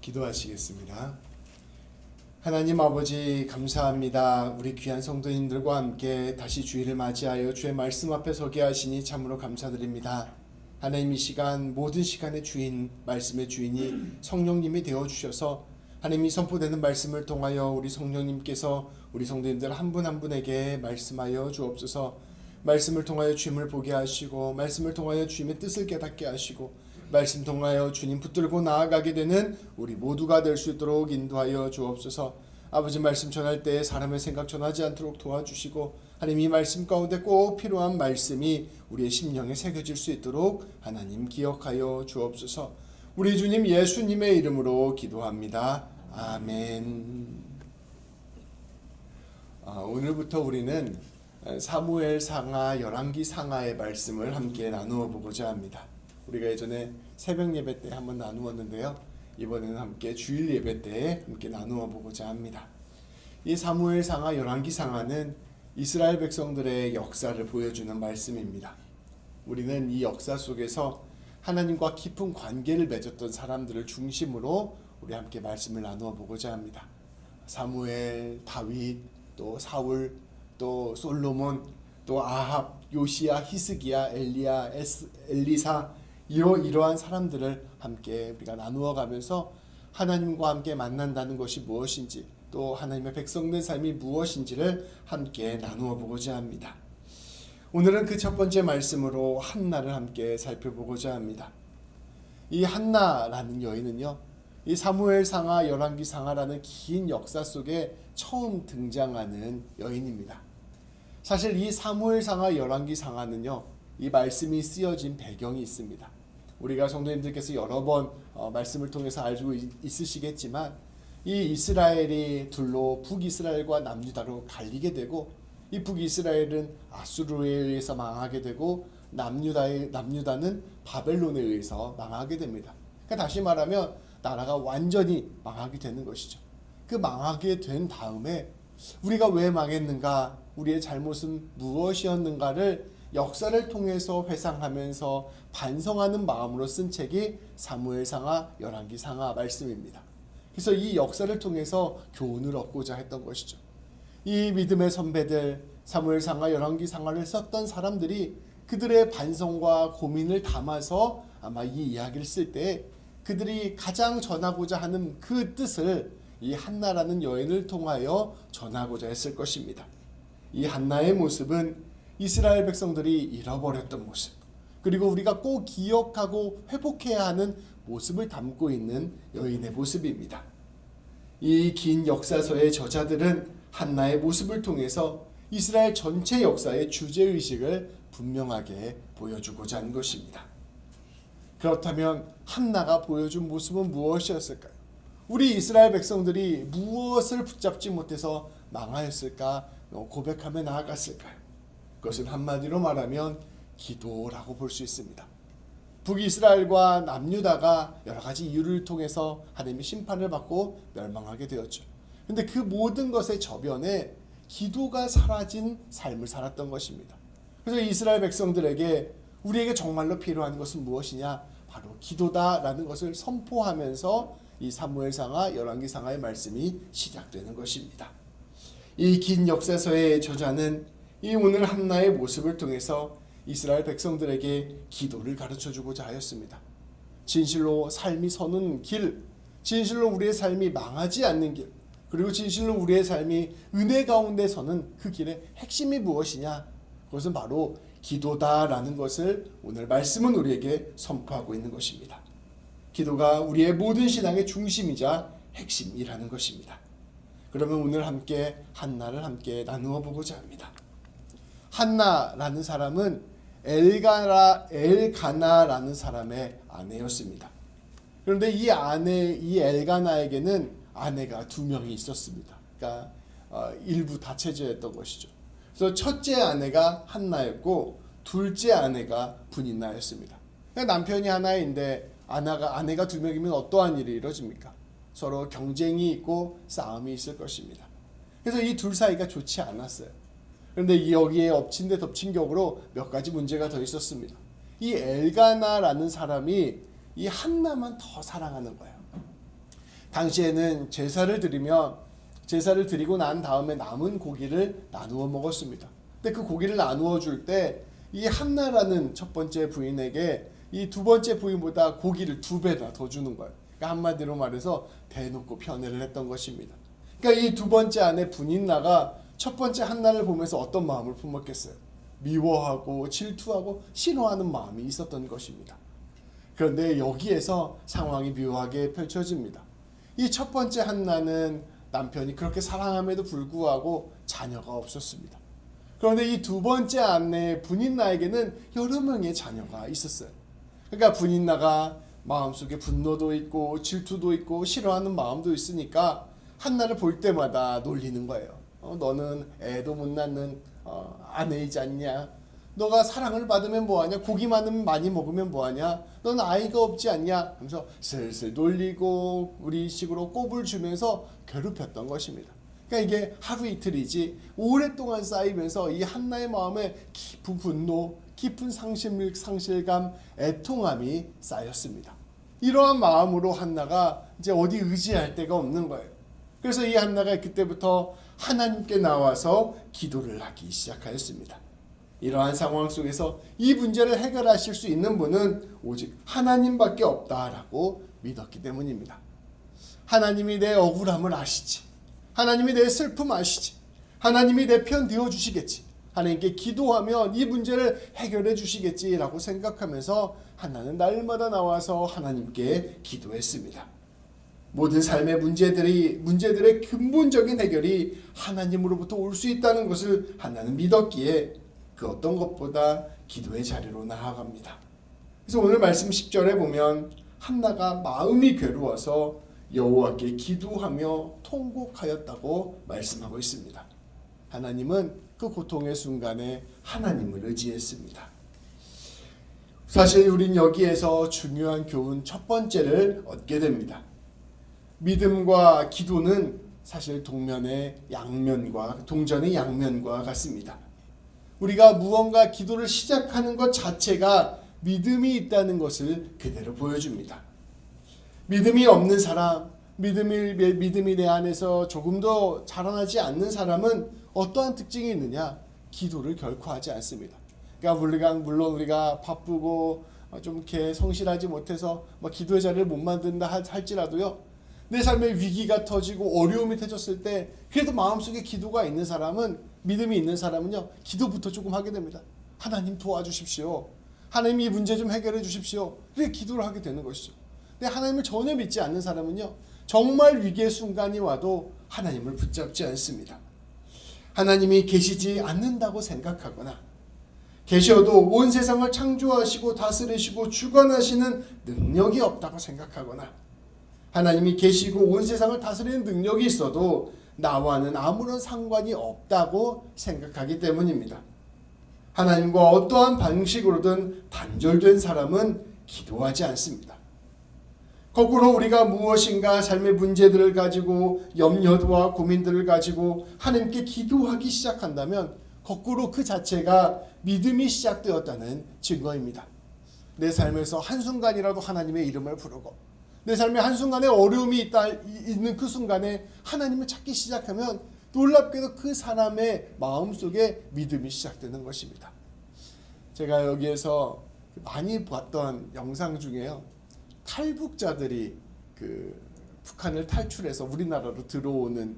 기도하시겠습니다. 하나님 아버지 감사합니다. 우리 귀한 성도님들과 함께 다시 주일을 맞이하여 주의 말씀 앞에 서게 하시니 참으로 감사드립니다. 하나님 이 시간 모든 시간의 주인, 말씀의 주인이 성령님이 되어주셔서 하나님이 선포되는 말씀을 통하여 우리 성령님께서 우리 성도님들 한 분 한 분에게 말씀하여 주옵소서. 말씀을 통하여 주님을 보게 하시고 말씀을 통하여 주님의 뜻을 깨닫게 하시고 말씀 통하여 주님 붙들고 나아가게 되는 우리 모두가 될 수 있도록 인도하여 주옵소서. 아버지 말씀 전할 때 사람의 생각 전하지 않도록 도와주시고 하나님 이 말씀 가운데 꼭 필요한 말씀이 우리의 심령에 새겨질 수 있도록 하나님 기억하여 주옵소서. 우리 주님 예수님의 이름으로 기도합니다. 아멘. 오늘부터 우리는 사무엘상하 열왕기상하의 말씀을 함께 나누어 보고자 합니다. 우리가 예전에 새벽 예배 때 한번 나누었는데요. 이번에는 함께 주일 예배 때 함께 나누어 보고자 합니다. 이 사무엘상하 열왕기상하는 이스라엘 백성들의 역사를 보여주는 말씀입니다. 우리는 이 역사 속에서 하나님과 깊은 관계를 맺었던 사람들을 중심으로 우리 함께 말씀을 나누어 보고자 합니다. 사무엘, 다윗, 또 사울, 또 솔로몬, 또 아합, 요시야, 히스기야, 엘리야, 엘리사 이러한 사람들을 함께 우리가 나누어 가면서 하나님과 함께 만난다는 것이 무엇인지 또 하나님의 백성된 삶이 무엇인지를 함께 나누어 보고자 합니다. 오늘은 그 첫 번째 말씀으로 한나를 함께 살펴보고자 합니다. 이 한나라는 여인은요, 이 사무엘상하 열왕기상하라는 긴 역사 속에 처음 등장하는 여인입니다. 사실 이 사무엘상하 열왕기상하는요, 이 말씀이 쓰여진 배경이 있습니다. 우리가 성도님들께서 여러 번 말씀을 통해서 알고 있으시겠지만 이 이스라엘이 둘로 북이스라엘과 남유다로 갈리게 되고 이 북이스라엘은 아수르에 의해서 망하게 되고 남유다는 바벨론에 의해서 망하게 됩니다. 그러니까 다시 말하면 나라가 완전히 망하게 되는 것이죠. 그 망하게 된 다음에 우리가 왜 망했는가, 우리의 잘못은 무엇이었는가를 역사를 통해서 회상하면서 반성하는 마음으로 쓴 책이 사무엘상하 열왕기상하 말씀입니다. 그래서 이 역사를 통해서 교훈을 얻고자 했던 것이죠. 이 믿음의 선배들, 사무엘상하 열왕기상하를 썼던 사람들이 그들의 반성과 고민을 담아서 아마 이 이야기를 쓸 때 그들이 가장 전하고자 하는 그 뜻을 이 한나라는 여인을 통하여 전하고자 했을 것입니다. 이 한나의 모습은 이스라엘 백성들이 잃어버렸던 모습, 그리고 우리가 꼭 기억하고 회복해야 하는 모습을 담고 있는 여인의 모습입니다. 이 긴 역사서의 저자들은 한나의 모습을 통해서 이스라엘 전체 역사의 주제의식을 분명하게 보여주고자 한 것입니다. 그렇다면 한나가 보여준 모습은 무엇이었을까요? 우리 이스라엘 백성들이 무엇을 붙잡지 못해서 망하였을까 고백하며 나아갔을까요? 그것은 한마디로 말하면 기도라고 볼 수 있습니다. 북이스라엘과 남유다가 여러 가지 이유를 통해서 하나님의 심판을 받고 멸망하게 되었죠. 그런데 그 모든 것의 저변에 기도가 사라진 삶을 살았던 것입니다. 그래서 이스라엘 백성들에게 우리에게 정말로 필요한 것은 무엇이냐? 바로 기도다라는 것을 선포하면서 이 사무엘상하 열왕기상하의 말씀이 시작되는 것입니다. 이 긴 역사서의 저자는 이 오늘 한나의 모습을 통해서 이스라엘 백성들에게 기도를 가르쳐주고자 하였습니다. 진실로 삶이 서는 길, 진실로 우리의 삶이 망하지 않는 길, 그리고 진실로 우리의 삶이 은혜 가운데 서는 그 길의 핵심이 무엇이냐? 그것은 바로 기도다라는 것을 오늘 말씀은 우리에게 선포하고 있는 것입니다. 기도가 우리의 모든 신앙의 중심이자 핵심이라는 것입니다. 그러면 오늘 함께 한나를 함께 나누어 보고자 합니다. 한나라는 사람은 엘가나라는 사람의 아내였습니다. 그런데 이 엘가나에게는 아내가 두 명이 있었습니다. 그러니까 일부 다체제였던 것이죠. 그래서 첫째 아내가 한나였고 둘째 아내가 분인나였습니다. 그러니까 남편이 하나인데 아내가 두 명이면 어떠한 일이 이루어집니까? 서로 경쟁이 있고 싸움이 있을 것입니다. 그래서 이 둘 사이가 좋지 않았어요. 그런데 여기에 엎친 데 덮친 격으로 몇 가지 문제가 더 있었습니다. 이 엘가나라는 사람이 이 한나만 더 사랑하는 거예요. 당시에는 제사를 드리고 난 다음에 남은 고기를 나누어 먹었습니다. 근데 그 고기를 나누어 줄 때 이 한나라는 첫 번째 부인에게 이 두 번째 부인보다 고기를 2배나 더 주는 거예요. 그러니까 한마디로 말해서 대놓고 편애를 했던 것입니다. 그러니까 이 두 번째 아내 분인나가 첫 번째 한나를 보면서 어떤 마음을 품었겠어요? 미워하고 질투하고 싫어하는 마음이 있었던 것입니다. 그런데 여기에서 상황이 묘하게 펼쳐집니다. 이 첫 번째 한나는 남편이 그렇게 사랑함에도 불구하고 자녀가 없었습니다. 그런데 이 두 번째 아내 분인나에게는 여러 명의 자녀가 있었어요. 그러니까 분인나가 마음속에 분노도 있고 질투도 있고 싫어하는 마음도 있으니까 한나를 볼 때마다 놀리는 거예요. 너는 애도 못 낳는 아내이지 않냐? 너가 사랑을 받으면 뭐하냐? 고기만 많이 먹으면 뭐하냐? 넌 아이가 없지 않냐? 하면서 슬슬 놀리고 우리식으로 꼽을 주면서 괴롭혔던 것입니다. 그러니까 이게 하루 이틀이지 오랫동안 쌓이면서 이 한나의 마음에 깊은 분노, 깊은 상실감, 애통함이 쌓였습니다. 이러한 마음으로 한나가 이제 어디 의지할 데가 없는 거예요. 그래서 이 한나가 그때부터 하나님께 나와서 기도를 하기 시작하였습니다. 이러한 상황 속에서 이 문제를 해결하실 수 있는 분은 오직 하나님밖에 없다라고 믿었기 때문입니다. 하나님이 내 억울함을 아시지. 하나님이 내 슬픔 아시지. 하나님이 내 편 되어 주시겠지. 하나님께 기도하면 이 문제를 해결해 주시겠지라고 생각하면서 한나는 날마다 나와서 하나님께 기도했습니다. 모든 삶의 문제들의 근본적인 해결이 하나님으로부터 올 수 있다는 것을 한나는 믿었기에 그 어떤 것보다 기도의 자리로 나아갑니다. 그래서 오늘 말씀 10절에 보면 한나가 마음이 괴로워서 여호와께 기도하며 통곡하였다고 말씀하고 있습니다. 하나님은 그 고통의 순간에 하나님을 의지했습니다. 사실 우린 여기에서 중요한 교훈 첫 번째를 얻게 됩니다. 믿음과 기도는 사실 동전의 양면과 같습니다. 우리가 무언가 기도를 시작하는 것 자체가 믿음이 있다는 것을 그대로 보여줍니다. 믿음이 없는 사람, 믿음이 내 안에서 조금도 자라나지 않는 사람은 어떠한 특징이 있느냐? 기도를 결코 하지 않습니다. 그러니까 물론 우리가 바쁘고 좀 이렇게 성실하지 못해서 기도의 자리를 못 만든다 할지라도요, 내 삶에 위기가 터지고 어려움이 터졌을 때 그래도 마음속에 기도가 있는 사람은, 믿음이 있는 사람은요, 기도부터 조금 하게 됩니다. 하나님 도와주십시오. 하나님 이 문제 좀 해결해 주십시오. 이렇게 기도를 하게 되는 것이죠. 근데 하나님을 전혀 믿지 않는 사람은요, 정말 위기의 순간이 와도 하나님을 붙잡지 않습니다. 하나님이 계시지 않는다고 생각하거나, 계셔도 온 세상을 창조하시고 다스리시고 주관하시는 능력이 없다고 생각하거나, 하나님이 계시고 온 세상을 다스리는 능력이 있어도 나와는 아무런 상관이 없다고 생각하기 때문입니다. 하나님과 어떠한 방식으로든 단절된 사람은 기도하지 않습니다. 거꾸로 우리가 무엇인가 삶의 문제들을 가지고 염려와 고민들을 가지고 하나님께 기도하기 시작한다면 거꾸로 그 자체가 믿음이 시작되었다는 증거입니다. 내 삶에서 한순간이라도 하나님의 이름을 부르고 내 삶에 한순간에 어려움이 있는 그 순간에 하나님을 찾기 시작하면 놀랍게도 그 사람의 마음속에 믿음이 시작되는 것입니다. 제가 여기에서 많이 봤던 영상 중에요, 탈북자들이 북한을 탈출해서 우리나라로 들어오는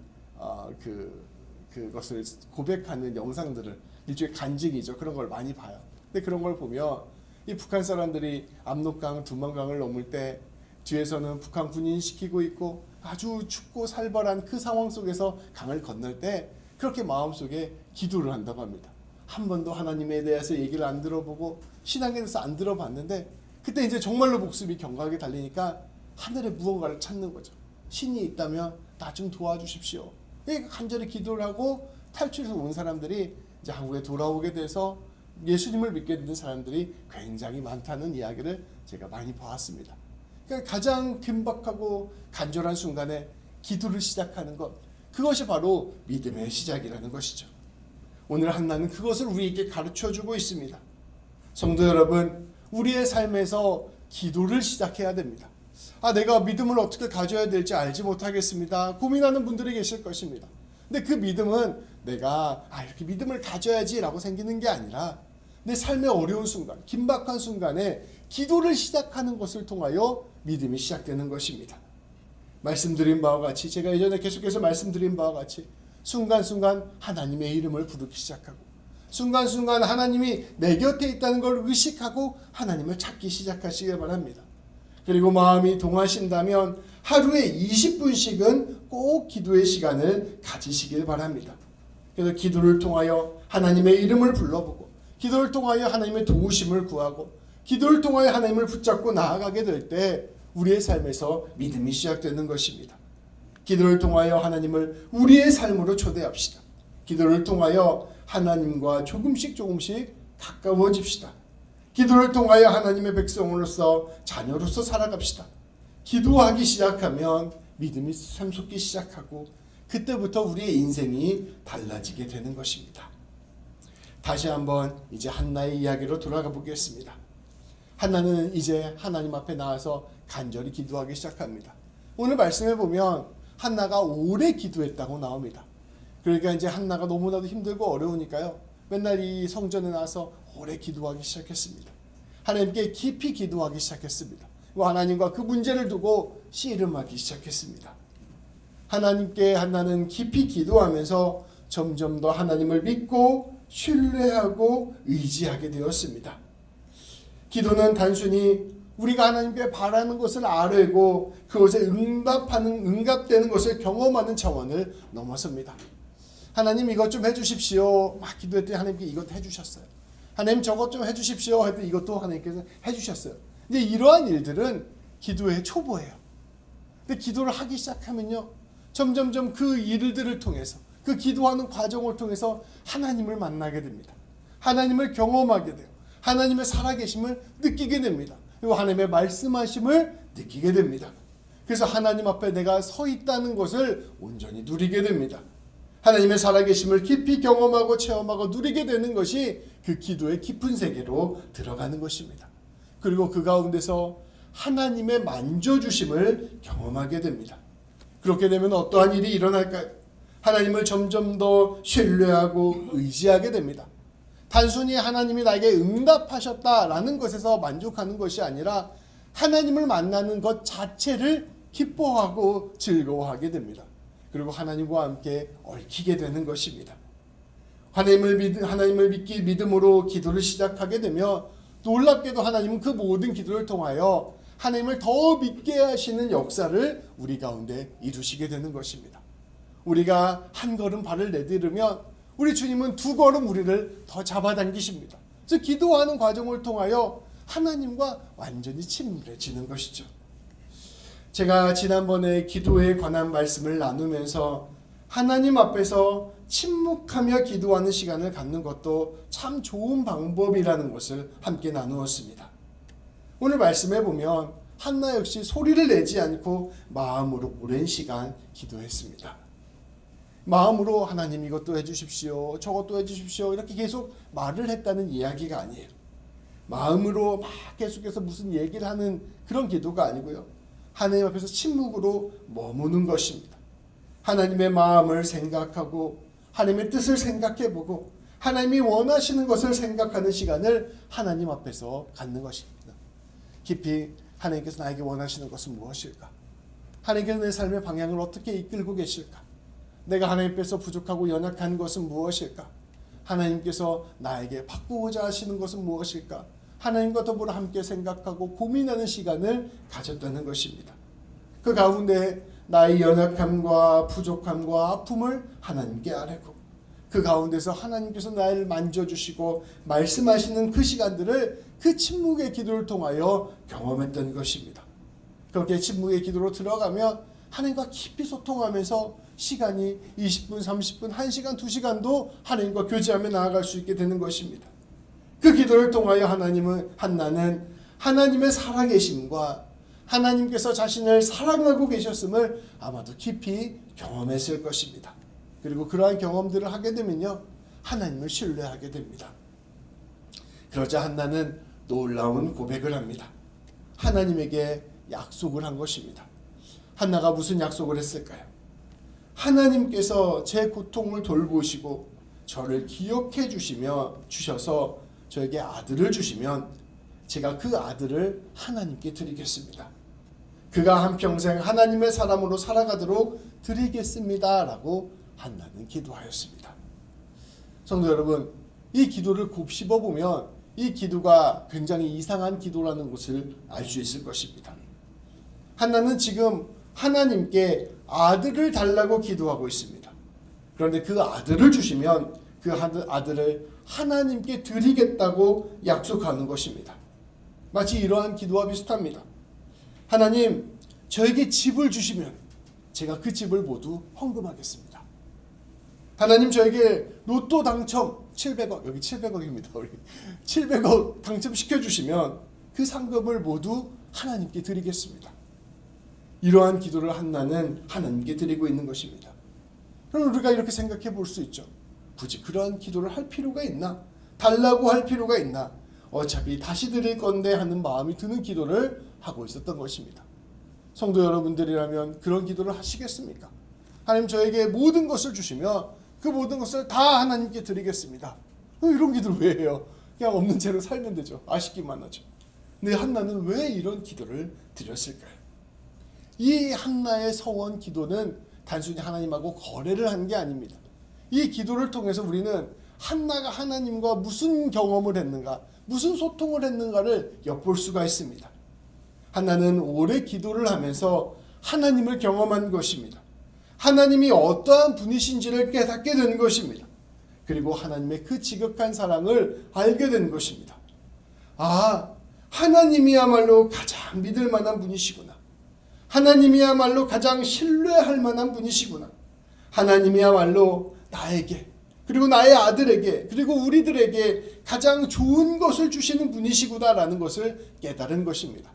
그것을 고백하는 영상들을, 일종의 간증이죠. 그런 걸 많이 봐요. 근데 그런 걸 보면 이 북한 사람들이 압록강, 두만강을 넘을 때 뒤에서는 북한 군인이 시키고 있고 아주 춥고 살벌한 그 상황 속에서 강을 건널 때 그렇게 마음속에 기도를 한다고 합니다. 한 번도 하나님에 대해서 얘기를 안 들어보고 신앙에 대해서 안 들어봤는데 그때 이제 정말로 목숨이 경각에 달리니까 하늘에 무언가를 찾는 거죠. 신이 있다면 나 좀 도와주십시오. 그러니까 간절히 기도를 하고 탈출해서 온 사람들이 이제 한국에 돌아오게 돼서 예수님을 믿게 되는 사람들이 굉장히 많다는 이야기를 제가 많이 보았습니다. 그러니까 가장 긴박하고 간절한 순간에 기도를 시작하는 것, 그것이 바로 믿음의 시작이라는 것이죠. 오늘 한나는 그것을 우리에게 가르쳐주고 있습니다. 성도 여러분, 우리의 삶에서 기도를 시작해야 됩니다. 내가 믿음을 어떻게 가져야 될지 알지 못하겠습니다. 고민하는 분들이 계실 것입니다. 근데 그 믿음은 내가 이렇게 믿음을 가져야지라고 생기는 게 아니라 내 삶의 어려운 순간, 긴박한 순간에 기도를 시작하는 것을 통하여 믿음이 시작되는 것입니다. 말씀드린 바와 같이, 제가 예전에 계속해서 말씀드린 바와 같이 순간순간 하나님의 이름을 부르기 시작하고, 순간순간 하나님이 내 곁에 있다는 걸 의식하고 하나님을 찾기 시작하시길 바랍니다. 그리고 마음이 동하신다면 하루에 20분씩은 꼭 기도의 시간을 가지시길 바랍니다. 그래서 기도를 통하여 하나님의 이름을 불러보고, 기도를 통하여 하나님의 도우심을 구하고, 기도를 통하여 하나님을 붙잡고 나아가게 될 때 우리의 삶에서 믿음이 시작되는 것입니다. 기도를 통하여 하나님을 우리의 삶으로 초대합시다. 기도를 통하여 하나님과 조금씩 가까워집시다. 기도를 통하여 하나님의 백성으로서 자녀로서 살아갑시다. 기도하기 시작하면 믿음이 샘솟기 시작하고 그때부터 우리의 인생이 달라지게 되는 것입니다. 다시 한번 이제 한나의 이야기로 돌아가 보겠습니다. 한나는 이제 하나님 앞에 나와서 간절히 기도하기 시작합니다. 오늘 말씀에 보면 한나가 오래 기도했다고 나옵니다. 그러니까 이제 한나가 너무나도 힘들고 어려우니까요, 맨날 이 성전에 나와서 오래 기도하기 시작했습니다. 하나님께 깊이 기도하기 시작했습니다. 그리고 하나님과 그 문제를 두고 씨름하기 시작했습니다. 하나님께 한나는 깊이 기도하면서 점점 더 하나님을 믿고 신뢰하고 의지하게 되었습니다. 기도는 단순히 우리가 하나님께 바라는 것을 아뢰고 그것에 응답되는 것을 경험하는 차원을 넘어섭니다. 하나님 이것 좀 해주십시오. 막 기도했더니 하나님께 이것 해주셨어요. 하나님 저것 좀 해주십시오. 했더니 이것도 하나님께서 해주셨어요. 근데 이러한 일들은 기도의 초보예요. 근데 기도를 하기 시작하면요, 점점점 그 일들을 통해서, 그 기도하는 과정을 통해서 하나님을 만나게 됩니다. 하나님을 경험하게 돼요. 하나님의 살아계심을 느끼게 됩니다. 그리고 하나님의 말씀하심을 느끼게 됩니다. 그래서 하나님 앞에 내가 서 있다는 것을 온전히 누리게 됩니다. 하나님의 살아계심을 깊이 경험하고 체험하고 누리게 되는 것이 그 기도의 깊은 세계로 들어가는 것입니다. 그리고 그 가운데서 하나님의 만져주심을 경험하게 됩니다. 그렇게 되면 어떠한 일이 일어날까요? 하나님을 점점 더 신뢰하고 의지하게 됩니다. 단순히 하나님이 나에게 응답하셨다라는 것에서 만족하는 것이 아니라 하나님을 만나는 것 자체를 기뻐하고 즐거워하게 됩니다. 그리고 하나님과 함께 얽히게 되는 것입니다. 하나님을 믿기 믿음으로 기도를 시작하게 되면 놀랍게도 하나님은 그 모든 기도를 통하여 하나님을 더 믿게 하시는 역사를 우리 가운데 이루시게 되는 것입니다. 우리가 한 걸음 발을 내디르면 우리 주님은 두 걸음 우리를 더 잡아당기십니다. 그래서 기도하는 과정을 통하여 하나님과 완전히 친밀해지는 것이죠. 제가 지난번에 기도에 관한 말씀을 나누면서 하나님 앞에서 침묵하며 기도하는 시간을 갖는 것도 참 좋은 방법이라는 것을 함께 나누었습니다. 오늘 말씀에 보면 한나 역시 소리를 내지 않고 마음으로 오랜 시간 기도했습니다. 마음으로 하나님 이것도 해주십시오, 저것도 해주십시오 이렇게 계속 말을 했다는 이야기가 아니에요. 마음으로 막 계속해서 무슨 얘기를 하는 그런 기도가 아니고요, 하나님 앞에서 침묵으로 머무는 것입니다. 하나님의 마음을 생각하고 하나님의 뜻을 생각해보고 하나님이 원하시는 것을 생각하는 시간을 하나님 앞에서 갖는 것입니다. 깊이 하나님께서 나에게 원하시는 것은 무엇일까? 하나님께서 내 삶의 방향을 어떻게 이끌고 계실까? 내가 하나님 앞에서 부족하고 연약한 것은 무엇일까? 하나님께서 나에게 바꾸고자 하시는 것은 무엇일까? 하나님과 더불어 함께 생각하고 고민하는 시간을 가졌다는 것입니다. 그 가운데 나의 연약함과 부족함과 아픔을 하나님께 아뢰고 그 가운데서 하나님께서 나를 만져주시고 말씀하시는 그 시간들을 그 침묵의 기도를 통하여 경험했던 것입니다. 그렇게 침묵의 기도로 들어가면 하나님과 깊이 소통하면서 시간이 20분, 30분, 1시간, 2시간도 하나님과 교제하며 나아갈 수 있게 되는 것입니다. 그 기도를 통하여 한나는 하나님의 살아계심과 하나님께서 자신을 사랑하고 계셨음을 아마도 깊이 경험했을 것입니다. 그리고 그러한 경험들을 하게 되면요, 하나님을 신뢰하게 됩니다. 그러자 한나는 놀라운 고백을 합니다. 하나님에게 약속을 한 것입니다. 한나가 무슨 약속을 했을까요? 하나님께서 제 고통을 돌보시고 저를 기억해 주셔서 저에게 아들을 주시면 제가 그 아들을 하나님께 드리겠습니다. 그가 한평생 하나님의 사람으로 살아가도록 드리겠습니다 라고 한나는 기도하였습니다. 성도 여러분, 이 기도를 곱씹어 보면 이 기도가 굉장히 이상한 기도라는 것을 알 수 있을 것입니다. 한나는 지금 하나님께 아들을 달라고 기도하고 있습니다. 그런데 그 아들을 주시면 그 아들을 하나님께 드리겠다고 약속하는 것입니다. 마치 이러한 기도와 비슷합니다. 하나님, 저에게 집을 주시면 제가 그 집을 모두 헌금하겠습니다. 하나님, 저에게 로또 당첨 700억, 여기 700억입니다. 우리 700억 당첨시켜 주시면 그 상금을 모두 하나님께 드리겠습니다. 이러한 기도를 한나는 하나님께 드리고 있는 것입니다. 그럼 우리가 이렇게 생각해 볼 수 있죠. 굳이 그러한 기도를 할 필요가 있나? 달라고 할 필요가 있나? 어차피 다시 드릴 건데 하는 마음이 드는 기도를 하고 있었던 것입니다. 성도 여러분들이라면 그런 기도를 하시겠습니까? 하나님, 저에게 모든 것을 주시면 그 모든 것을 다 하나님께 드리겠습니다. 이런 기도를 왜 해요? 그냥 없는 채로 살면 되죠. 아쉽기만 하죠. 근데 한나는 왜 이런 기도를 드렸을까요? 이 한나의 서원 기도는 단순히 하나님하고 거래를 한 게 아닙니다. 이 기도를 통해서 우리는 한나가 하나님과 무슨 경험을 했는가, 무슨 소통을 했는가를 엿볼 수가 있습니다. 한나는 오래 기도를 하면서 하나님을 경험한 것입니다. 하나님이 어떠한 분이신지를 깨닫게 된 것입니다. 그리고 하나님의 그 지극한 사랑을 알게 된 것입니다. 아, 하나님이야말로 가장 믿을 만한 분이시구나. 하나님이야말로 가장 신뢰할 만한 분이시구나. 하나님이야말로 나에게, 그리고 나의 아들에게, 그리고 우리들에게 가장 좋은 것을 주시는 분이시구나라는 것을 깨달은 것입니다.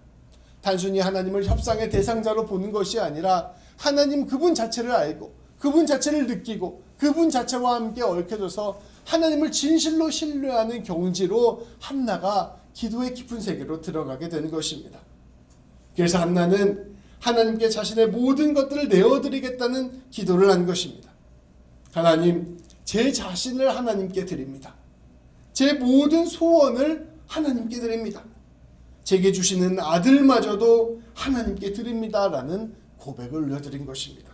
단순히 하나님을 협상의 대상자로 보는 것이 아니라 하나님 그분 자체를 알고 그분 자체를 느끼고 그분 자체와 함께 얽혀져서 하나님을 진실로 신뢰하는 경지로 한나가 기도의 깊은 세계로 들어가게 된 것입니다. 그래서 한나는 하나님께 자신의 모든 것들을 내어드리겠다는 기도를 한 것입니다. 하나님, 제 자신을 하나님께 드립니다. 제 모든 소원을 하나님께 드립니다. 제게 주시는 아들마저도 하나님께 드립니다라는 고백을 올려드린 것입니다.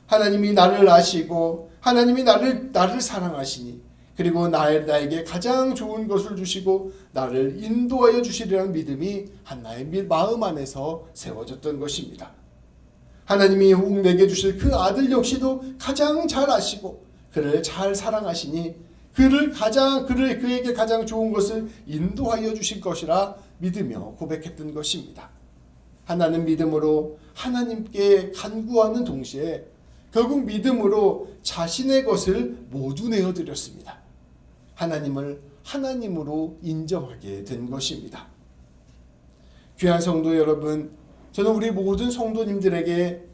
하나님이 나를 아시고 하나님이 나를 사랑하시니 그리고 나에게 가장 좋은 것을 주시고 나를 인도하여 주시리라는 믿음이 한나의 마음 안에서 세워졌던 것입니다. 하나님이 내게 주실 그 아들 역시도 가장 잘 아시고 그를 잘 사랑하시니 그에게 가장 좋은 것을 인도하여 주실 것이라 믿으며 고백했던 것입니다. 하나는 믿음으로 하나님께 간구하는 동시에 결국 믿음으로 자신의 것을 모두 내어드렸습니다. 하나님을 하나님으로 인정하게 된 것입니다. 귀한 성도 여러분, 저는 우리 모든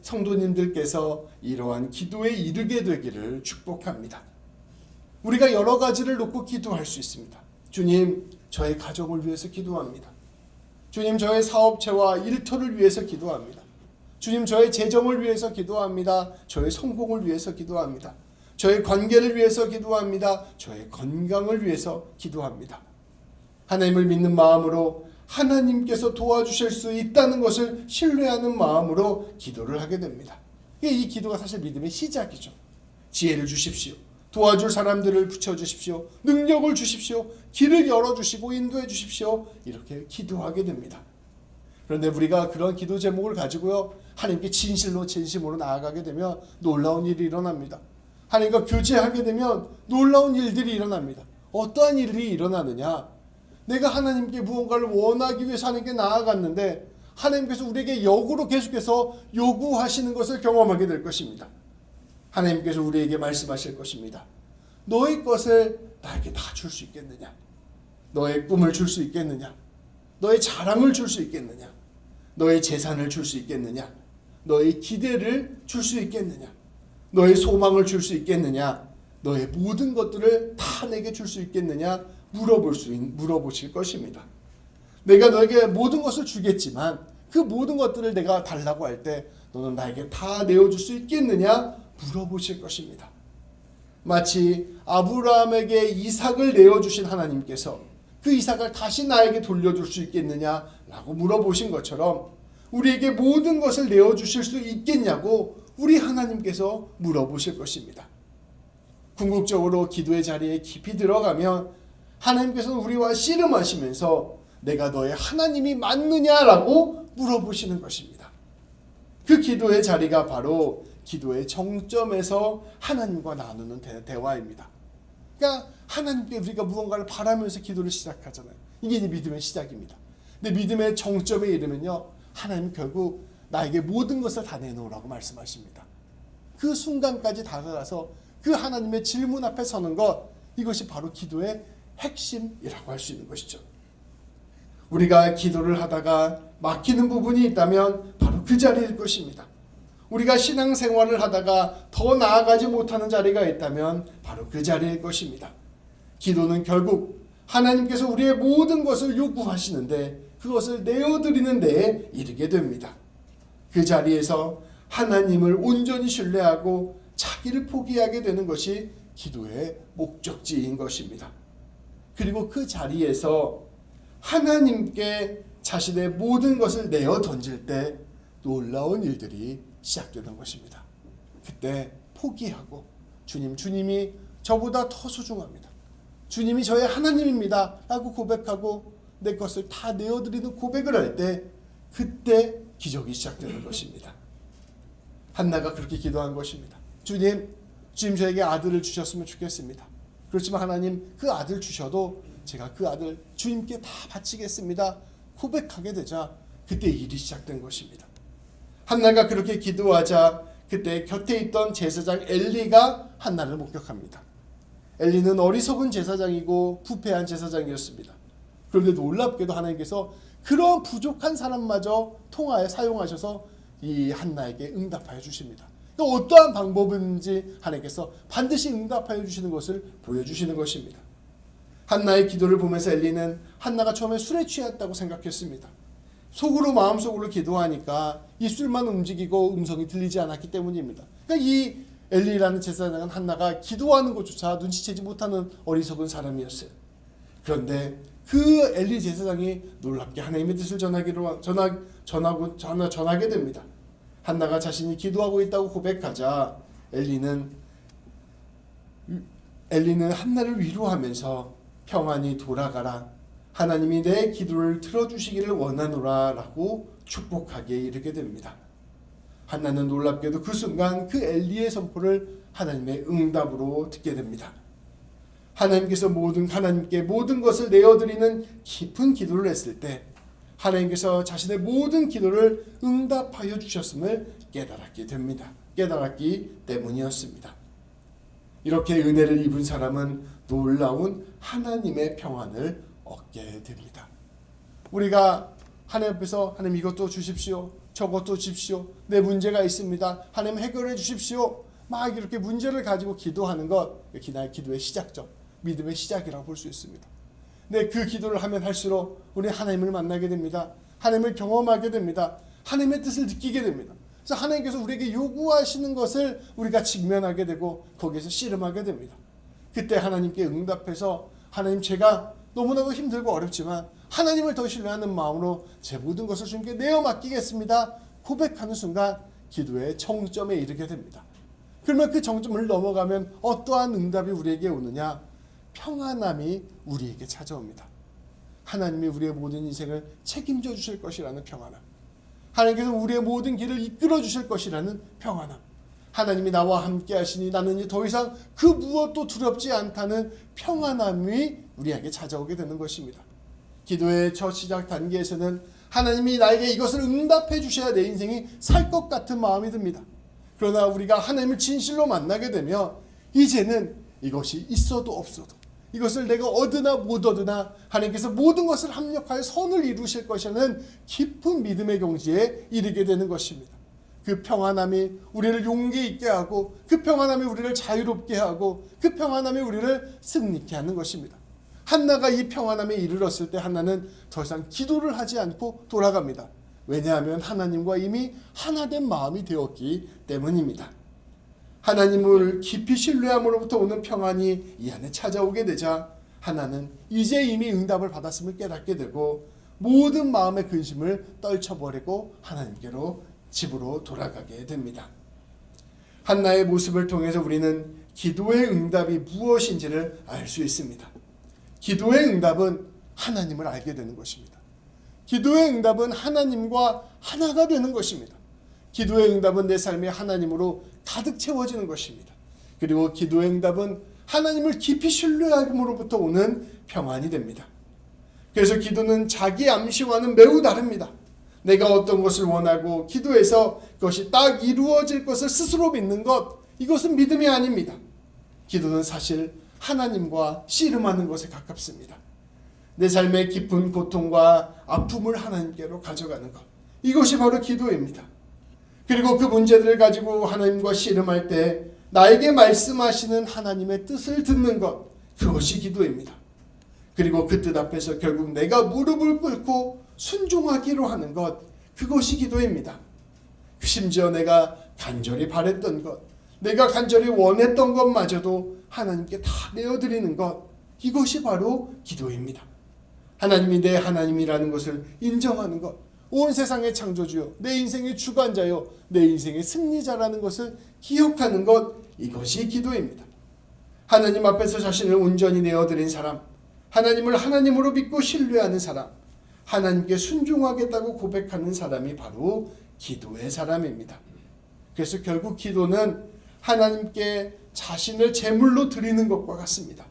성도님들께서 이러한 기도에 이르게 되기를 축복합니다. 우리가 여러 가지를 놓고 기도할 수 있습니다. 주님, 저의 가정을 위해서 기도합니다. 주님, 저의 사업체와 일터를 위해서 기도합니다. 주님, 저의 재정을 위해서 기도합니다. 저의 성공을 위해서 기도합니다. 저의 관계를 위해서 기도합니다. 저의 건강을 위해서 기도합니다. 하나님을 믿는 마음으로 하나님께서 도와주실 수 있다는 것을 신뢰하는 마음으로 기도를 하게 됩니다. 이 기도가 사실 믿음의 시작이죠. 지혜를 주십시오. 도와줄 사람들을 붙여주십시오. 능력을 주십시오. 길을 열어주시고 인도해 주십시오. 이렇게 기도하게 됩니다. 그런데 우리가 그런 기도 제목을 가지고요, 하나님께 진심으로 나아가게 되면 놀라운 일이 일어납니다. 하나님과 교제하게 되면 놀라운 일들이 일어납니다. 어떠한 일이 일어나느냐? 내가 하나님께 무언가를 원하기 위해서 하나님께 나아갔는데 하나님께서 우리에게 역으로 계속해서 요구하시는 것을 경험하게 될 것입니다. 하나님께서 우리에게 말씀하실 것입니다. 너의 것을 나에게 다 줄 수 있겠느냐? 너의 꿈을 줄 수 있겠느냐? 너의 자랑을 줄 수 있겠느냐? 너의 재산을 줄 수 있겠느냐? 너의 기대를 줄 수 있겠느냐? 너의 소망을 줄 수 있겠느냐? 너의 모든 것들을 다 내게 줄 수 있겠느냐? 물어보실 것입니다. 내가 너에게 모든 것을 주겠지만 그 모든 것들을 내가 달라고 할 때 너는 나에게 다 내어줄 수 있겠느냐 물어보실 것입니다. 마치 아브라함에게 이삭을 내어주신 하나님께서 그 이삭을 다시 나에게 돌려줄 수 있겠느냐라고 물어보신 것처럼 우리에게 모든 것을 내어주실 수 있겠냐고 우리 하나님께서 물어보실 것입니다. 궁극적으로 기도의 자리에 깊이 들어가면 하나님께서는 우리와 씨름하시면서 내가 너의 하나님이 맞느냐라고 물어보시는 것입니다. 그 기도의 자리가 바로 기도의 정점에서 하나님과 나누는 대화입니다. 그러니까 하나님께 우리가 무언가를 바라면서 기도를 시작하잖아요. 이게 이제 믿음의 시작입니다. 근데 믿음의 정점에 이르면요, 하나님 결국 나에게 모든 것을 다 내놓으라고 말씀하십니다. 그 순간까지 다가가서 그 하나님의 질문 앞에 서는 것, 이것이 바로 기도의 핵심이라고 할 수 있는 것이죠. 우리가 기도를 하다가 막히는 부분이 있다면 바로 그 자리일 것입니다. 우리가 신앙생활을 하다가 더 나아가지 못하는 자리가 있다면 바로 그 자리일 것입니다. 기도는 결국 하나님께서 우리의 모든 것을 요구하시는데 그것을 내어드리는 데에 이르게 됩니다. 그 자리에서 하나님을 온전히 신뢰하고 자기를 포기하게 되는 것이 기도의 목적지인 것입니다. 그리고 그 자리에서 하나님께 자신의 모든 것을 내어 던질 때 놀라운 일들이 시작되는 것입니다. 그때 포기하고 주님이 저보다 더 소중합니다. 주님이 저의 하나님입니다 라고 고백하고 내 것을 다 내어드리는 고백을 할 때 그때 기적이 시작되는 것입니다. 한나가 그렇게 기도한 것입니다. 주님 저에게 아들을 주셨으면 좋겠습니다. 그렇지만 하나님 그 아들 주셔도 제가 그 아들 주님께 다 바치겠습니다. 고백하게 되자 그때 일이 시작된 것입니다. 한나가 그렇게 기도하자 그때 곁에 있던 제사장 엘리가 한나를 목격합니다. 엘리는 어리석은 제사장이고 부패한 제사장이었습니다. 그런데 놀랍게도 하나님께서 그런 부족한 사람마저 통하여 사용하셔서 이 한나에게 응답하여 주십니다. 어떠한 방법인지 하나님께서 반드시 응답하여 주시는 것을 보여주시는 것입니다. 한나의 기도를 보면서 엘리는 한나가 처음에 술에 취했다고 생각했습니다. 속으로 마음속으로 기도하니까 입술만 움직이고 음성이 들리지 않았기 때문입니다. 그러니까 이 엘리라는 제사장은 한나가 기도하는 것조차 눈치채지 못하는 어리석은 사람이었어요. 그런데 그 엘리 제사장이 놀랍게 하나님의 뜻을 전하게 됩니다. 한나가 자신이 기도하고 있다고 고백하자 엘리는 한나를 위로하면서 평안히 돌아가라, 하나님이 내 기도를 들어주시기를 원하노라 라고 축복하게 이르게 됩니다. 한나는 놀랍게도 그 순간 그 엘리의 선포를 하나님의 응답으로 듣게 됩니다. 하나님께서 하나님께 모든 것을 내어드리는 깊은 기도를 했을 때 하나님께서 자신의 모든 기도를 응답하여 주셨음을 깨달았기 때문이었습니다. 이렇게 은혜를 입은 사람은 놀라운 하나님의 평안을 얻게 됩니다. 우리가 하나님 앞에서 하나님 이것도 주십시오, 저것도 주십시오, 내 문제가 있습니다, 하나님 해결해 주십시오, 막 이렇게 문제를 가지고 기도하는 것, 나의 기도의 시작점, 믿음의 시작이라고 볼 수 있습니다. 네, 그 기도를 하면 할수록 우리 하나님을 만나게 됩니다. 하나님을 경험하게 됩니다. 하나님의 뜻을 느끼게 됩니다. 그래서 하나님께서 우리에게 요구하시는 것을 우리가 직면하게 되고 거기에서 씨름하게 됩니다. 그때 하나님께 응답해서 하나님 제가 너무나도 힘들고 어렵지만 하나님을 더 신뢰하는 마음으로 제 모든 것을 주님께 내어 맡기겠습니다 고백하는 순간 기도의 정점에 이르게 됩니다. 그러면 그 정점을 넘어가면 어떠한 응답이 우리에게 오느냐? 평안함이 우리에게 찾아옵니다. 하나님이 우리의 모든 인생을 책임져 주실 것이라는 평안함, 하나님께서 우리의 모든 길을 이끌어 주실 것이라는 평안함, 하나님이 나와 함께 하시니 나는 이제 더 이상 그 무엇도 두렵지 않다는 평안함이 우리에게 찾아오게 되는 것입니다. 기도의 첫 시작 단계에서는 하나님이 나에게 이것을 응답해 주셔야 내 인생이 살 것 같은 마음이 듭니다. 그러나 우리가 하나님을 진실로 만나게 되면 이제는 이것이 있어도 없어도, 이것을 내가 얻으나 못 얻으나 하나님께서 모든 것을 합력하여 선을 이루실 것이라는 깊은 믿음의 경지에 이르게 되는 것입니다. 그 평안함이 우리를 용기 있게 하고, 그 평안함이 우리를 자유롭게 하고, 그 평안함이 우리를 승리케 하는 것입니다. 한나가 이 평안함에 이르렀을 때 한나는 더 이상 기도를 하지 않고 돌아갑니다. 왜냐하면 하나님과 이미 하나된 마음이 되었기 때문입니다. 하나님을 깊이 신뢰함으로부터 오는 평안이 이 안에 찾아오게 되자 하나는 이제 이미 응답을 받았음을 깨닫게 되고 모든 마음의 근심을 떨쳐버리고 하나님께로 집으로 돌아가게 됩니다. 한나의 모습을 통해서 우리는 기도의 응답이 무엇인지를 알 수 있습니다. 기도의 응답은 하나님을 알게 되는 것입니다. 기도의 응답은 하나님과 하나가 되는 것입니다. 기도의 응답은 내 삶이 하나님으로 가득 채워지는 것입니다. 그리고 기도의 응답은 하나님을 깊이 신뢰함으로부터 오는 평안이 됩니다. 그래서 기도는 자기 암시와는 매우 다릅니다. 내가 어떤 것을 원하고 기도해서 그것이 딱 이루어질 것을 스스로 믿는 것, 이것은 믿음이 아닙니다. 기도는 사실 하나님과 씨름하는 것에 가깝습니다. 내 삶의 깊은 고통과 아픔을 하나님께로 가져가는 것, 이것이 바로 기도입니다. 그리고 그 문제들을 가지고 하나님과 씨름할 때 나에게 말씀하시는 하나님의 뜻을 듣는 것, 그것이 기도입니다. 그리고 그 뜻 앞에서 결국 내가 무릎을 꿇고 순종하기로 하는 것, 그것이 기도입니다. 심지어 내가 간절히 바랬던 것, 내가 간절히 원했던 것마저도 하나님께 다 내어드리는 것, 이것이 바로 기도입니다. 하나님이 내 하나님이라는 것을 인정하는 것, 온 세상의 창조주요, 내 인생의 주관자요, 내 인생의 승리자라는 것을 기억하는 것, 이것이 기도입니다. 하나님 앞에서 자신을 온전히 내어드린 사람, 하나님을 하나님으로 믿고 신뢰하는 사람, 하나님께 순종하겠다고 고백하는 사람이 바로 기도의 사람입니다. 그래서 결국 기도는 하나님께 자신을 제물로 드리는 것과 같습니다.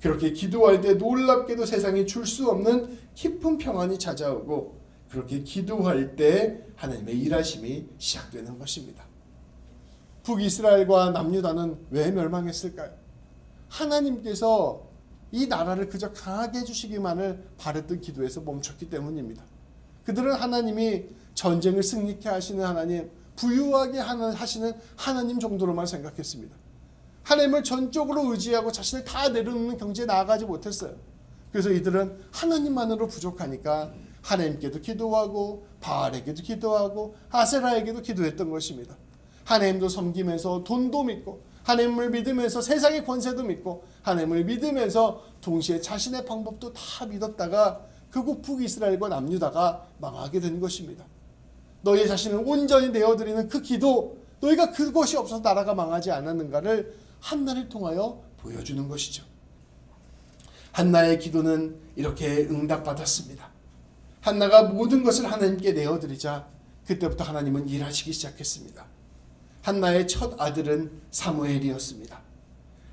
그렇게 기도할 때 놀랍게도 세상이 줄 수 없는 깊은 평안이 찾아오고, 그렇게 기도할 때 하나님의 일하심이 시작되는 것입니다. 북이스라엘과 남유다는 왜 멸망했을까요? 하나님께서 이 나라를 그저 강하게 해주시기만을 바랬던 기도에서 멈췄기 때문입니다. 그들은 하나님이 전쟁을 승리케 하시는 하나님, 부유하게 하시는 하나님 정도로만 생각했습니다. 하나님을 전적으로 의지하고 자신을 다 내려놓는 경지에 나아가지 못했어요. 그래서 이들은 하나님만으로 부족하니까 하나님께도 기도하고 바알에게도 기도하고 아세라에게도 기도했던 것입니다. 하나님도 섬기면서 돈도 믿고, 하나님을 믿으면서 세상의 권세도 믿고, 하나님을 믿으면서 동시에 자신의 방법도 다 믿었다가 결국 북이스라엘과 남유다가 망하게 된 것입니다. 너희 자신을 온전히 내어드리는 그 기도, 너희가 그것이 없어서 나라가 망하지 않았는가를 한나를 통하여 보여주는 것이죠. 한나의 기도는 이렇게 응답받았습니다. 한나가 모든 것을 하나님께 내어드리자 그때부터 하나님은 일하시기 시작했습니다. 한나의 첫 아들은 사무엘이었습니다.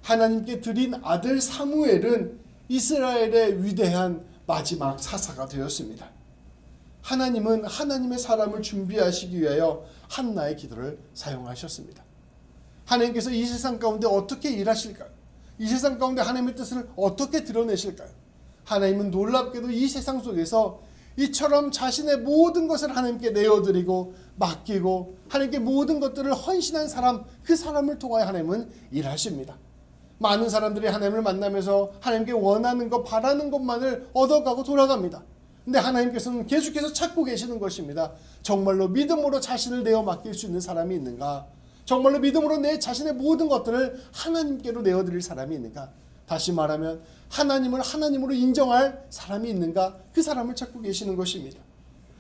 하나님께 드린 아들 사무엘은 이스라엘의 위대한 마지막 사사가 되었습니다. 하나님은 하나님의 사람을 준비하시기 위하여 한나의 기도를 사용하셨습니다. 하나님께서 이 세상 가운데 어떻게 일하실까요? 이 세상 가운데 하나님의 뜻을 어떻게 드러내실까요? 하나님은 놀랍게도 이 세상 속에서 이처럼 자신의 모든 것을 하나님께 내어드리고 맡기고 하나님께 모든 것들을 헌신한 사람, 그 사람을 통하여 하나님은 일하십니다. 많은 사람들이 하나님을 만나면서 하나님께 원하는 것, 바라는 것만을 얻어가고 돌아갑니다. 근데 하나님께서는 계속해서 찾고 계시는 것입니다. 정말로 믿음으로 자신을 내어 맡길 수 있는 사람이 있는가? 정말로 믿음으로 내 자신의 모든 것들을 하나님께로 내어드릴 사람이 있는가? 다시 말하면 하나님을 하나님으로 인정할 사람이 있는가? 그 사람을 찾고 계시는 것입니다.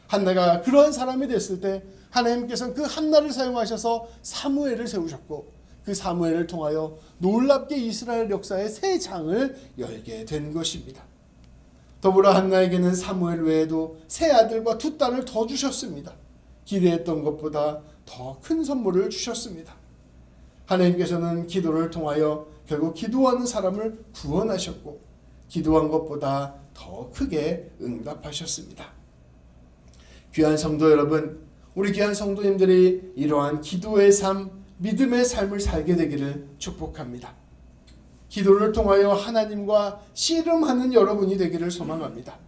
한나가 그런 사람이 됐을 때 하나님께서는 그 한나를 사용하셔서 사무엘을 세우셨고, 그 사무엘을 통하여 놀랍게 이스라엘 역사의 새 장을 열게 된 것입니다. 더불어 한나에게는 사무엘 외에도 세 아들과 두 딸을 더 주셨습니다. 기대했던 것보다 더 큰 선물을 주셨습니다. 하나님께서는 기도를 통하여 결국 기도하는 사람을 구원하셨고, 기도한 것보다 더 크게 응답하셨습니다. 귀한 성도 여러분, 우리 귀한 성도님들이 이러한 기도의 삶, 믿음의 삶을 살게 되기를 축복합니다. 기도를 통하여 하나님과 씨름하는 여러분이 되기를 소망합니다.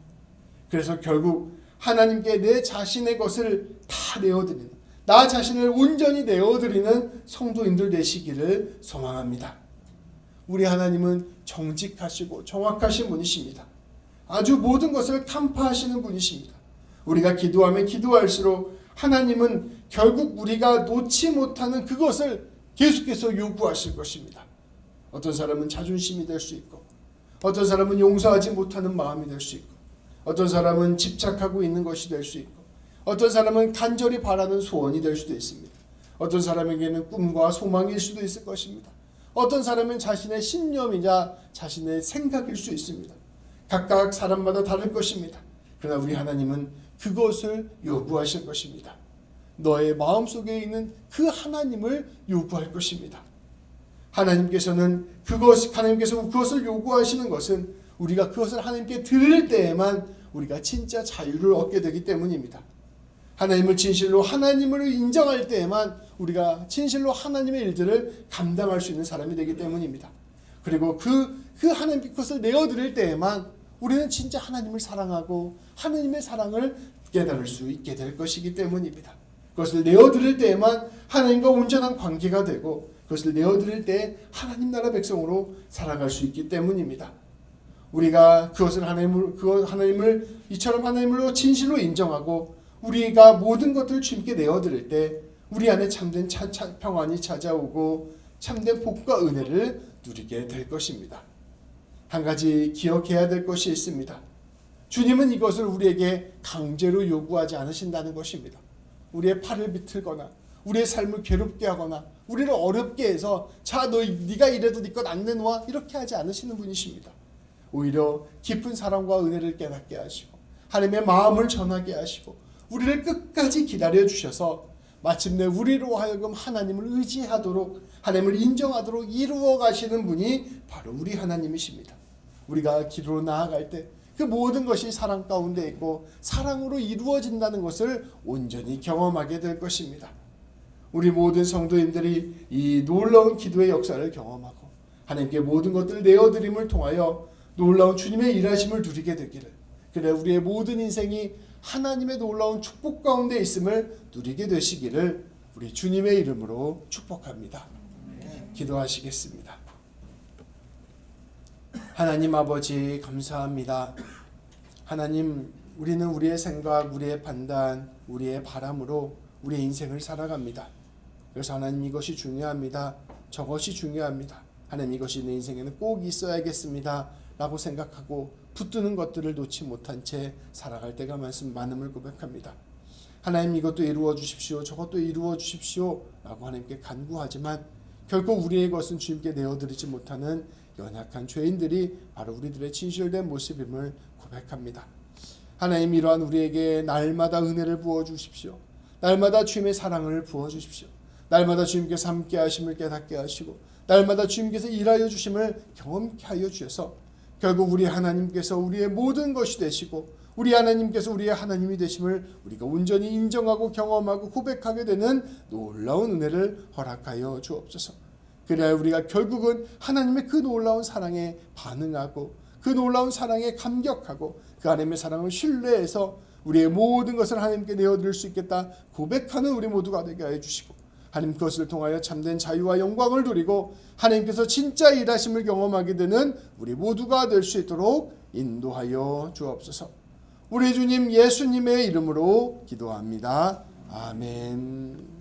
그래서 결국 하나님께 내 자신의 것을 다 내어드리는, 나 자신을 온전히 내어드리는 성도님들 되시기를 소망합니다. 우리 하나님은 정직하시고 정확하신 분이십니다. 아주 모든 것을 간파하시는 분이십니다. 우리가 기도하면 기도할수록 하나님은 결국 우리가 놓지 못하는 그것을 계속해서 요구하실 것입니다. 어떤 사람은 자존심이 될 수 있고, 어떤 사람은 용서하지 못하는 마음이 될 수 있고, 어떤 사람은 집착하고 있는 것이 될 수 있고, 어떤 사람은 간절히 바라는 소원이 될 수도 있습니다. 어떤 사람에게는 꿈과 소망일 수도 있을 것입니다. 어떤 사람은 자신의 신념이자 자신의 생각일 수 있습니다. 각각 사람마다 다를 것입니다. 그러나 우리 하나님은 그것을 요구하실 것입니다. 너의 마음속에 있는 그 하나님을 요구할 것입니다. 하나님께서 그것을 요구하시는 것은 우리가 그것을 하나님께 드릴 때에만 우리가 진짜 자유를 얻게 되기 때문입니다. 하나님을 진실로 하나님으로 인정할 때에만 우리가 진실로 하나님의 일들을 감당할 수 있는 사람이 되기 때문입니다. 그리고 그 하나님께 그것을 내어드릴 때에만 우리는 진짜 하나님을 사랑하고 하나님의 사랑을 깨달을 수 있게 될 것이기 때문입니다. 그것을 내어드릴 때에만 하나님과 온전한 관계가 되고, 그것을 내어드릴 때 하나님 나라 백성으로 살아갈 수 있기 때문입니다. 우리가 그것을 하나님을 이처럼 하나님으로 진실로 인정하고 우리가 모든 것들을 주님께 내어드릴 때 우리 안에 참된 평안이 찾아오고 참된 복과 은혜를 누리게 될 것입니다. 한 가지 기억해야 될 것이 있습니다. 주님은 이것을 우리에게 강제로 요구하지 않으신다는 것입니다. 우리의 팔을 비틀거나 우리의 삶을 괴롭게 하거나 우리를 어렵게 해서 자 네가 이래도 네 것 안 내놓아 이렇게 하지 않으시는 분이십니다. 오히려 깊은 사랑과 은혜를 깨닫게 하시고 하나님의 마음을 전하게 하시고 우리를 끝까지 기다려 주셔서 마침내 우리로 하여금 하나님을 의지하도록, 하나님을 인정하도록 이루어 가시는 분이 바로 우리 하나님이십니다. 우리가 기도로 나아갈 때 그 모든 것이 사랑 가운데 있고 사랑으로 이루어진다는 것을 온전히 경험하게 될 것입니다. 우리 모든 성도님들이 이 놀라운 기도의 역사를 경험하고 하나님께 모든 것들을 내어드림을 통하여 놀라운 주님의 일하심을 누리게 되기를, 그래 우리의 모든 인생이 하나님의 놀라운 축복 가운데 있음을 누리게 되시기를 우리 주님의 이름으로 축복합니다. 기도하시겠습니다. 하나님 아버지 감사합니다. 하나님, 우리는 우리의 생각, 우리의 판단, 우리의 바람으로 우리의 인생을 살아갑니다. 그래서 하나님 이것이 중요합니다. 저것이 중요합니다. 하나님 이것이 내 인생에는 꼭 있어야겠습니다 라고 생각하고 붙드는 것들을 놓지 못한 채 살아갈 때가 많음을 고백합니다. 하나님 이것도 이루어 주십시오, 저것도 이루어 주십시오 라고 하나님께 간구하지만 결코 우리의 것은 주님께 내어드리지 못하는 연약한 죄인들이 바로 우리들의 진실된 모습임을 고백합니다. 하나님 이러한 우리에게 날마다 은혜를 부어주십시오. 날마다 주님의 사랑을 부어주십시오. 날마다 주님께서 함께 하심을 깨닫게 하시고 날마다 주님께서 일하여 주심을 경험케 하여 주셔서 결국 우리 하나님께서 우리의 모든 것이 되시고 우리 하나님께서 우리의 하나님이 되심을 우리가 온전히 인정하고 경험하고 고백하게 되는 놀라운 은혜를 허락하여 주옵소서. 그래야 우리가 결국은 하나님의 그 놀라운 사랑에 반응하고 그 놀라운 사랑에 감격하고 그 하나님의 사랑을 신뢰해서 우리의 모든 것을 하나님께 내어드릴 수 있겠다 고백하는 우리 모두가 되게 해 주시고 하나님 그것을 통하여 참된 자유와 영광을 누리고 하나님께서 진짜 일하심을 경험하게 되는 우리 모두가 될 수 있도록 인도하여 주옵소서. 우리 주님 예수님의 이름으로 기도합니다. 아멘.